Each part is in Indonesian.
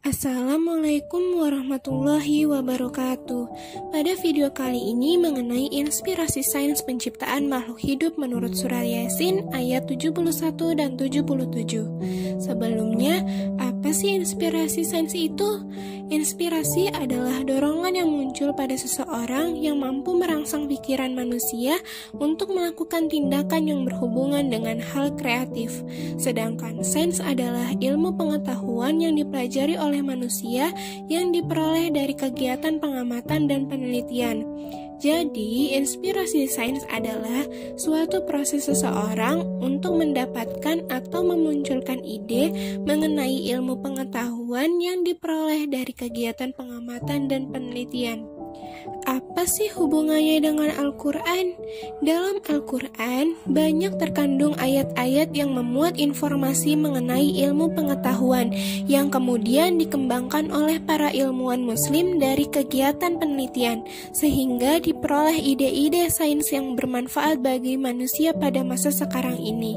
Assalamualaikum warahmatullahi wabarakatuh. Pada video kali ini mengenai inspirasi sains penciptaan makhluk hidup menurut Surah Yasin ayat 71 dan 77. Sebelumnya, apa sih inspirasi sains itu? Inspirasi adalah dorongan yang muncul pada seseorang yang mampu merangsang pikiran manusia untuk melakukan tindakan yang berhubungan dengan hal kreatif. Sedangkan sains adalah ilmu pengetahuan yang dipelajari oleh manusia yang diperoleh dari kegiatan pengamatan dan penelitian. Jadi, inspirasi sains adalah suatu proses seseorang untuk mendapatkan atau memunculkan ide mengenai ilmu pengetahuan yang diperoleh dari kegiatan pengamatan dan penelitian. Apa sih hubungannya dengan Al-Quran? Dalam Al-Quran, banyak terkandung ayat-ayat yang memuat informasi mengenai ilmu pengetahuan yang kemudian dikembangkan oleh para ilmuwan muslim dari kegiatan penelitian, sehingga diperoleh ide-ide sains yang bermanfaat bagi manusia pada masa sekarang ini.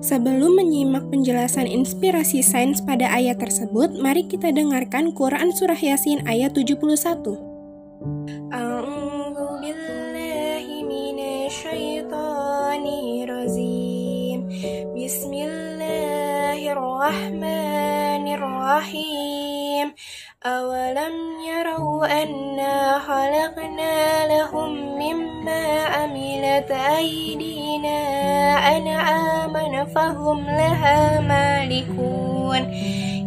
Sebelum menyimak penjelasan inspirasi sains pada ayat tersebut, mari kita dengarkan Quran Surah Yasin ayat 71. A'udzu billahi minasyaitonir rajim. Bismillahirrahmanirrahim. Awalam yarau anna khalaqna lahum mimma amilat aydina an'aman fahum laha malikun.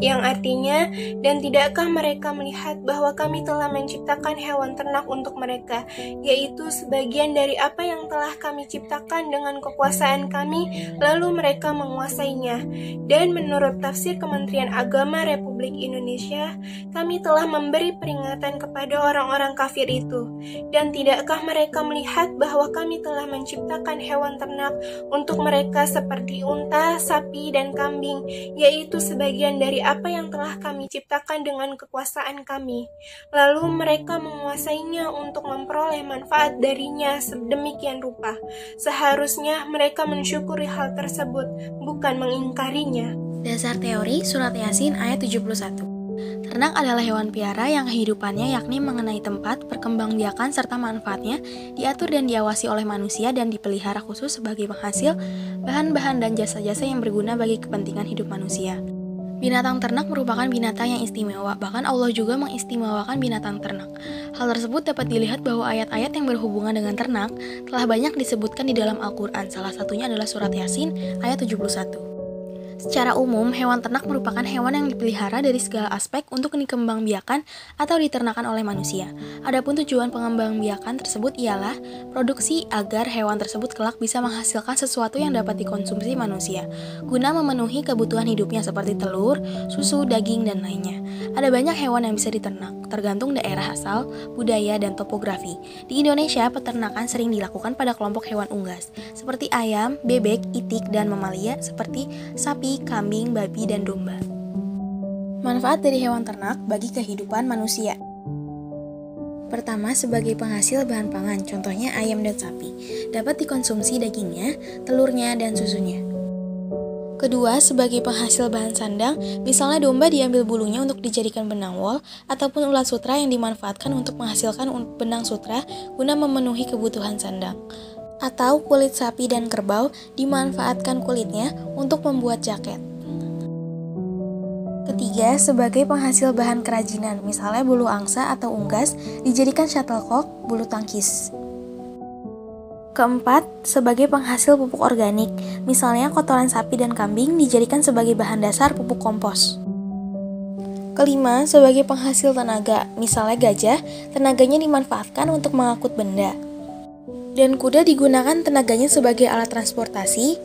Yang artinya, dan tidakkah mereka melihat bahwa kami telah menciptakan hewan ternak untuk mereka, yaitu sebagian dari apa yang telah kami ciptakan dengan kekuasaan kami, lalu mereka menguasainya. Dan menurut tafsir Kementerian Agama Republik Indonesia, kami telah memberi peringatan kepada orang-orang kafir itu. Dan tidakkah mereka melihat bahwa kami telah menciptakan hewan ternak untuk mereka seperti unta, sapi, dan kambing, yaitu sebagian dari apa yang telah kami ciptakan dengan kekuasaan kami. Lalu mereka menguasainya untuk memperoleh manfaat darinya sedemikian rupa. Seharusnya mereka mensyukuri hal tersebut, bukan mengingkarinya. Dasar teori Surat Yasin ayat 71. Ternak adalah hewan piara yang kehidupannya yakni mengenai tempat, perkembangbiakan serta manfaatnya diatur dan diawasi oleh manusia dan dipelihara khusus sebagai penghasil bahan-bahan dan jasa-jasa yang berguna bagi kepentingan hidup manusia. Binatang ternak merupakan binatang yang istimewa, bahkan Allah juga mengistimewakan binatang ternak. Hal tersebut dapat dilihat bahwa ayat-ayat yang berhubungan dengan ternak telah banyak disebutkan di dalam Al-Quran, salah satunya adalah Surat Yasin ayat 71. Secara umum, hewan ternak merupakan hewan yang dipelihara dari segala aspek untuk dikembangbiakan atau diternakan oleh manusia. Adapun tujuan pengembangbiakan tersebut ialah produksi agar hewan tersebut kelak bisa menghasilkan sesuatu yang dapat dikonsumsi manusia, guna memenuhi kebutuhan hidupnya seperti telur, susu, daging, dan lainnya. Ada banyak hewan yang bisa diternak, tergantung daerah asal, budaya, dan topografi. Di Indonesia, peternakan sering dilakukan pada kelompok hewan unggas, seperti ayam, bebek, itik, dan mamalia seperti sapi, kambing, babi, dan domba. Manfaat dari hewan ternak bagi kehidupan manusia. Pertama, sebagai penghasil bahan pangan, contohnya ayam dan sapi, dapat dikonsumsi dagingnya, telurnya, dan susunya. Kedua, sebagai penghasil bahan sandang, misalnya domba diambil bulunya untuk dijadikan benang wol, ataupun ulat sutra yang dimanfaatkan untuk menghasilkan benang sutra guna memenuhi kebutuhan sandang. Atau kulit sapi dan kerbau dimanfaatkan kulitnya untuk membuat jaket. Ketiga, sebagai penghasil bahan kerajinan, misalnya bulu angsa atau unggas dijadikan shuttlecock, bulu tangkis. Keempat, sebagai penghasil pupuk organik, misalnya kotoran sapi dan kambing dijadikan sebagai bahan dasar pupuk kompos. Kelima, sebagai penghasil tenaga, misalnya gajah, tenaganya dimanfaatkan untuk mengangkut benda. Dan kuda digunakan tenaganya sebagai alat transportasi.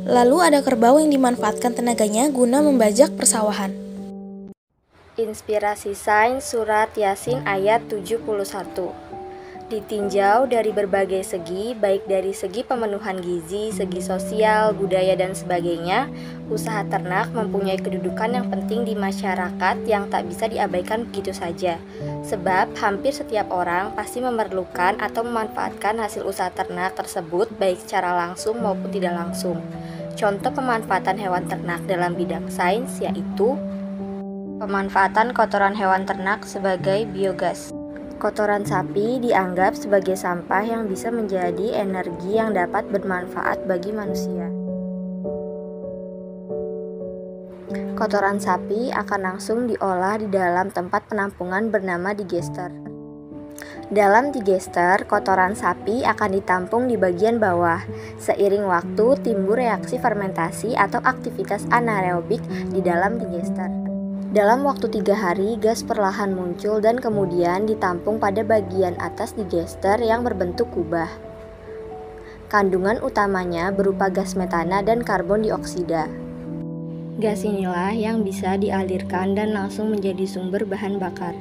Lalu ada kerbau yang dimanfaatkan tenaganya guna membajak persawahan. Inspirasi sains Surat Yasin ayat 71. Ditinjau dari berbagai segi, baik dari segi pemenuhan gizi, segi sosial, budaya, dan sebagainya, usaha ternak mempunyai kedudukan yang penting di masyarakat yang tak bisa diabaikan begitu saja. Sebab hampir setiap orang pasti memerlukan atau memanfaatkan hasil usaha ternak tersebut baik secara langsung maupun tidak langsung. Contoh pemanfaatan hewan ternak dalam bidang sains yaitu Pemanfaatan kotoran hewan ternak sebagai biogas. Kotoran sapi dianggap sebagai sampah yang bisa menjadi energi yang dapat bermanfaat bagi manusia. Kotoran sapi akan langsung diolah di dalam tempat penampungan bernama digester. Dalam digester, kotoran sapi akan ditampung di bagian bawah. Seiring waktu, timbul reaksi fermentasi atau aktivitas anaerobik di dalam digester. Dalam waktu 3 hari, gas perlahan muncul dan kemudian ditampung pada bagian atas digester yang berbentuk kubah. Kandungan utamanya berupa gas metana dan karbon dioksida. Gas inilah yang bisa dialirkan dan langsung menjadi sumber bahan bakar.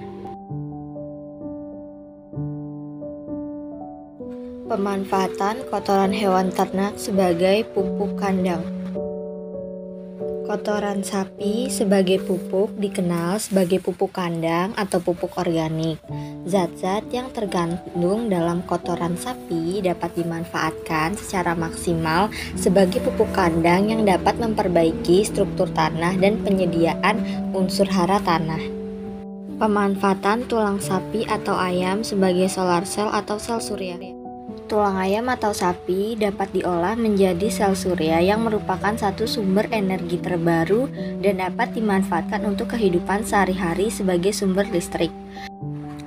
Pemanfaatan kotoran hewan ternak sebagai pupuk kandang. Kotoran sapi sebagai pupuk dikenal sebagai pupuk kandang atau pupuk organik. Zat-zat yang terkandung dalam kotoran sapi dapat dimanfaatkan secara maksimal sebagai pupuk kandang yang dapat memperbaiki struktur tanah dan penyediaan unsur hara tanah. Pemanfaatan tulang sapi atau ayam sebagai solar cell atau sel surya. Tulang ayam atau sapi dapat diolah menjadi sel surya yang merupakan satu sumber energi terbaru dan dapat dimanfaatkan untuk kehidupan sehari-hari sebagai sumber listrik.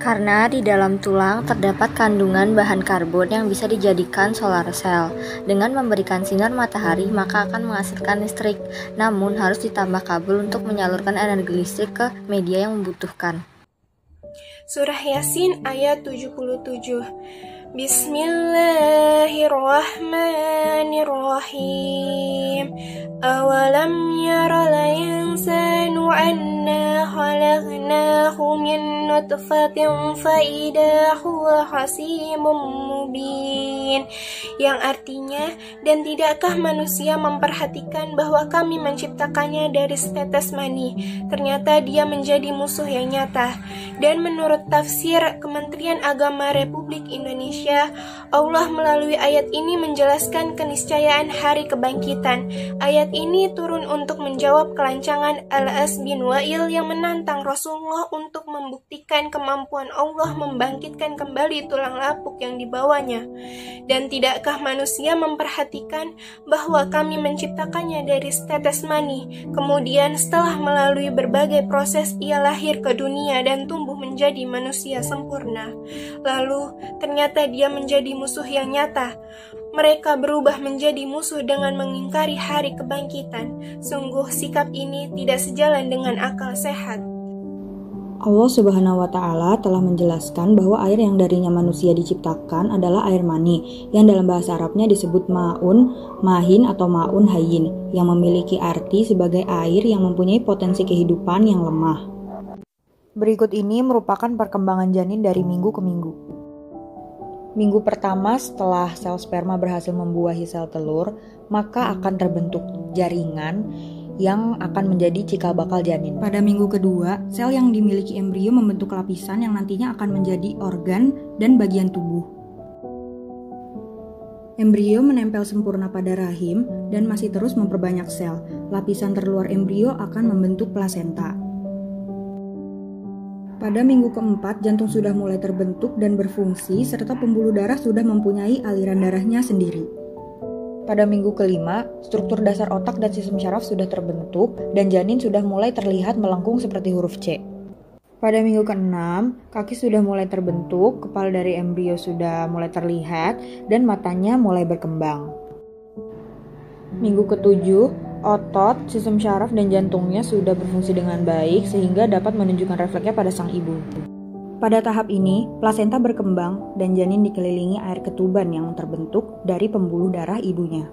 Karena di dalam tulang terdapat kandungan bahan karbon yang bisa dijadikan solar cell. Dengan memberikan sinar matahari maka akan menghasilkan listrik, namun harus ditambah kabel untuk menyalurkan energi listrik ke media yang membutuhkan. Surah Yasin ayat 77. Bismillahirrahmanirrahim. Awalam yaral insanu anna khalaqnahu min nutfatin fa idza huwa hasimun mubin. Yang artinya, dan tidakkah manusia memperhatikan bahwa kami menciptakannya dari setetes mani, ternyata dia menjadi musuh yang nyata. Dan menurut tafsir Kementerian Agama Republik Indonesia, Allah melalui ayat ini menjelaskan keniscayaan hari kebangkitan. Ayat ini turun untuk menjawab kelancangan Al-As bin Wa'il yang menantang Rasulullah untuk membuktikan kemampuan Allah membangkitkan kembali tulang lapuk yang dibawanya. Dan tidakkah manusia memperhatikan bahwa kami menciptakannya dari setetes mani, kemudian setelah melalui berbagai proses ia lahir ke dunia dan tumbuh menjadi manusia sempurna. Lalu ternyata dia menjadi musuh yang nyata. Mereka berubah menjadi musuh dengan mengingkari hari kebangkitan. Sungguh sikap ini tidak sejalan dengan akal sehat. Allah Subhanahu wa Ta'ala telah menjelaskan bahwa air yang darinya manusia diciptakan adalah air mani, yang dalam bahasa Arabnya disebut ma'un, mahin atau ma'un hayyin, yang memiliki arti sebagai air yang mempunyai potensi kehidupan yang lemah. Berikut ini merupakan perkembangan janin dari minggu ke minggu. Minggu pertama setelah sel sperma berhasil membuahi sel telur, maka akan terbentuk jaringan yang akan menjadi cikal bakal janin. Pada minggu kedua, sel yang dimiliki embrio membentuk lapisan yang nantinya akan menjadi organ dan bagian tubuh. Embrio menempel sempurna pada rahim dan masih terus memperbanyak sel. Lapisan terluar embrio akan membentuk plasenta. Pada minggu keempat, jantung sudah mulai terbentuk dan berfungsi, serta pembuluh darah sudah mempunyai aliran darahnya sendiri. Pada minggu kelima, struktur dasar otak dan sistem syaraf sudah terbentuk, dan janin sudah mulai terlihat melengkung seperti huruf C. Pada minggu keenam, kaki sudah mulai terbentuk, kepala dari embrio sudah mulai terlihat, dan matanya mulai berkembang. Minggu ketujuh, otot, sistem syaraf, dan jantungnya sudah berfungsi dengan baik sehingga dapat menunjukkan refleksnya pada sang ibu. Pada tahap ini, plasenta berkembang dan janin dikelilingi air ketuban yang terbentuk dari pembuluh darah ibunya.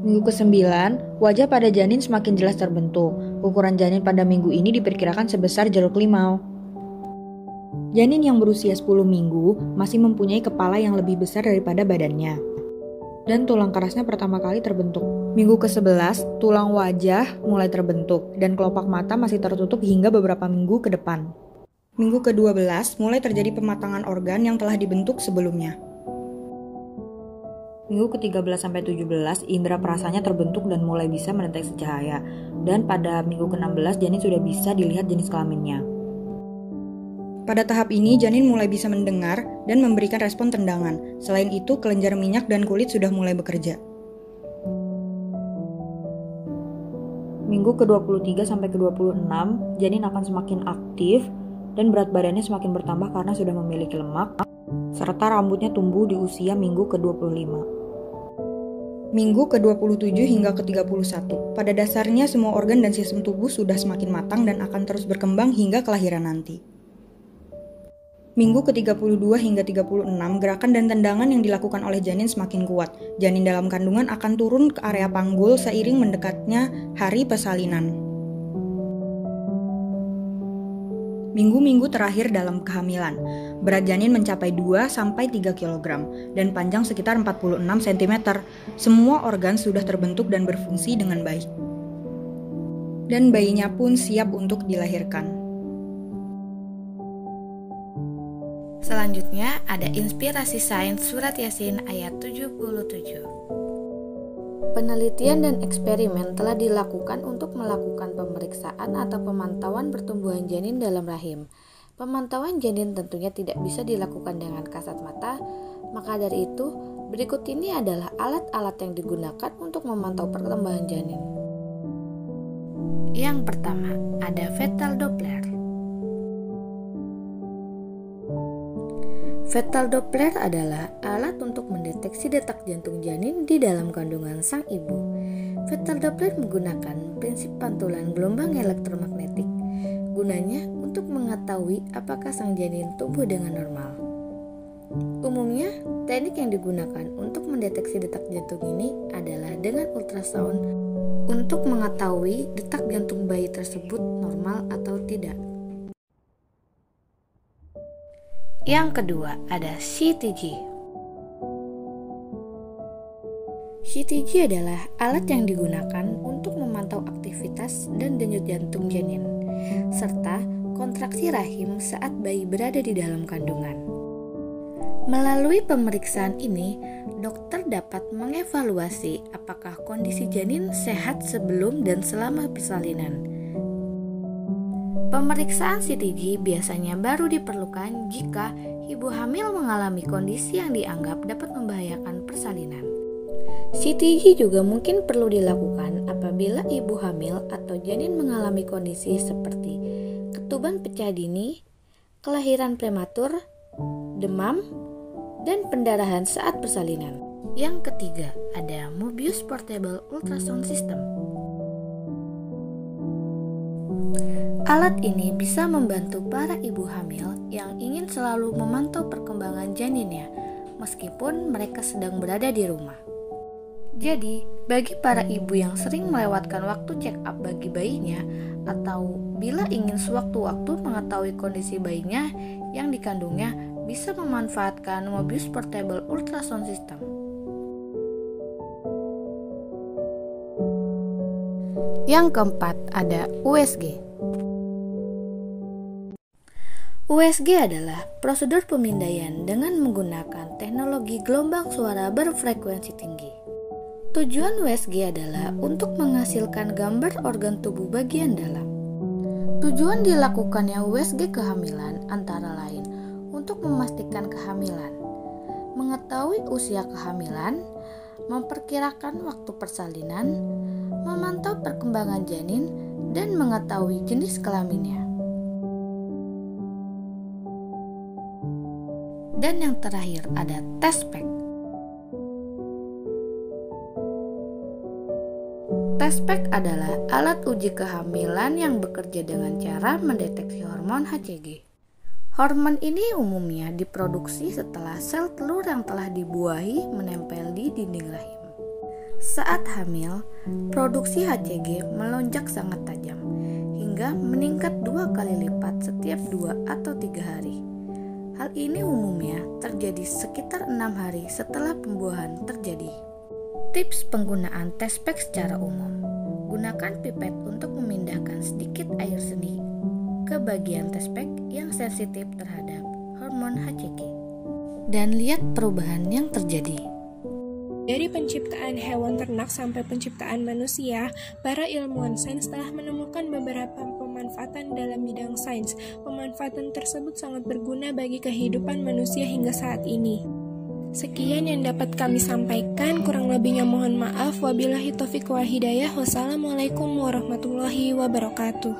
Minggu ke-9, wajah pada janin semakin jelas terbentuk. Ukuran janin pada minggu ini diperkirakan sebesar jeruk limau. Janin yang berusia 10 minggu masih mempunyai kepala yang lebih besar daripada badannya. Dan tulang kerasnya pertama kali terbentuk. Minggu ke-11, tulang wajah mulai terbentuk dan kelopak mata masih tertutup hingga beberapa minggu ke depan. Minggu ke-12, mulai terjadi pematangan organ yang telah dibentuk sebelumnya. Minggu ke-13 sampai 17, indera perasanya terbentuk dan mulai bisa mendeteksi cahaya. Dan pada minggu ke-16, janin sudah bisa dilihat jenis kelaminnya. Pada tahap ini, janin mulai bisa mendengar dan memberikan respon tendangan. Selain itu, kelenjar minyak dan kulit sudah mulai bekerja. Minggu ke-23 sampai ke-26, janin akan semakin aktif dan berat badannya semakin bertambah karena sudah memiliki lemak, serta rambutnya tumbuh di usia minggu ke-25. Minggu ke-27 hingga ke-31, pada dasarnya semua organ dan sistem tubuh sudah semakin matang dan akan terus berkembang hingga kelahiran nanti. Minggu ke-32 hingga 36, gerakan dan tendangan yang dilakukan oleh janin semakin kuat. Janin dalam kandungan akan turun ke area panggul seiring mendekatnya hari persalinan. Minggu-minggu terakhir dalam kehamilan, berat janin mencapai 2-3 kg dan panjang sekitar 46 cm. Semua organ sudah terbentuk dan berfungsi dengan baik. Dan bayinya pun siap untuk dilahirkan. Selanjutnya ada inspirasi sains surat Yasin ayat 77. Penelitian dan eksperimen telah dilakukan untuk melakukan pemeriksaan atau pemantauan pertumbuhan janin dalam rahim. Pemantauan janin tentunya tidak bisa dilakukan dengan kasat mata, maka dari itu berikut ini adalah alat-alat yang digunakan untuk memantau perkembangan janin. Yang pertama, ada fetal Doppler. Fetal Doppler adalah alat untuk mendeteksi detak jantung janin di dalam kandungan sang ibu. Fetal Doppler menggunakan prinsip pantulan gelombang elektromagnetik. Gunanya untuk mengetahui apakah sang janin tumbuh dengan normal. Umumnya, teknik yang digunakan untuk mendeteksi detak jantung ini adalah dengan ultrasound untuk mengetahui detak jantung bayi tersebut normal atau tidak. Yang kedua ada CTG. CTG adalah alat yang digunakan untuk memantau aktivitas dan denyut jantung janin, serta kontraksi rahim saat bayi berada di dalam kandungan. Melalui pemeriksaan ini, dokter dapat mengevaluasi apakah kondisi janin sehat sebelum dan selama persalinan. Pemeriksaan CTG biasanya baru diperlukan jika ibu hamil mengalami kondisi yang dianggap dapat membahayakan persalinan. CTG juga mungkin perlu dilakukan apabila ibu hamil atau janin mengalami kondisi seperti ketuban pecah dini, kelahiran prematur, demam, dan pendarahan saat persalinan. Yang ketiga ada Mobius Portable Ultrasound System. Alat ini bisa membantu para ibu hamil yang ingin selalu memantau perkembangan janinnya meskipun mereka sedang berada di rumah. Jadi, bagi para ibu yang sering melewatkan waktu check up bagi bayinya atau bila ingin sewaktu-waktu mengetahui kondisi bayinya yang dikandungnya, bisa memanfaatkan Mobius Portable Ultrasound System. Yang keempat ada USG. USG adalah prosedur pemindaian dengan menggunakan teknologi gelombang suara berfrekuensi tinggi. Tujuan USG adalah untuk menghasilkan gambar organ tubuh bagian dalam. Tujuan dilakukannya USG kehamilan antara lain untuk memastikan kehamilan, mengetahui usia kehamilan, memperkirakan waktu persalinan, memantau perkembangan janin, dan mengetahui jenis kelaminnya. Dan yang terakhir ada Testpack. Testpack adalah alat uji kehamilan yang bekerja dengan cara mendeteksi hormon HCG. Hormon ini umumnya diproduksi setelah sel telur yang telah dibuahi menempel di dinding rahim. Saat hamil, produksi HCG melonjak sangat tajam, hingga meningkat 2 kali lipat setiap 2 atau 3 hari. Hal ini umumnya terjadi sekitar 6 hari setelah pembuahan terjadi. Tips penggunaan Testpack secara umum: gunakan pipet untuk memindahkan sedikit air seni ke bagian Testpack yang sensitif terhadap hormon HCG dan lihat perubahan yang terjadi. Dari penciptaan hewan ternak sampai penciptaan manusia, para ilmuwan sains telah menemukan beberapa pemanfaatan dalam bidang sains. Pemanfaatan tersebut sangat berguna bagi kehidupan manusia hingga saat ini. Sekian yang dapat kami sampaikan, kurang lebihnya mohon maaf. Wabillahi taufiq wal hidayah. Wassalamualaikum warahmatullahi wabarakatuh.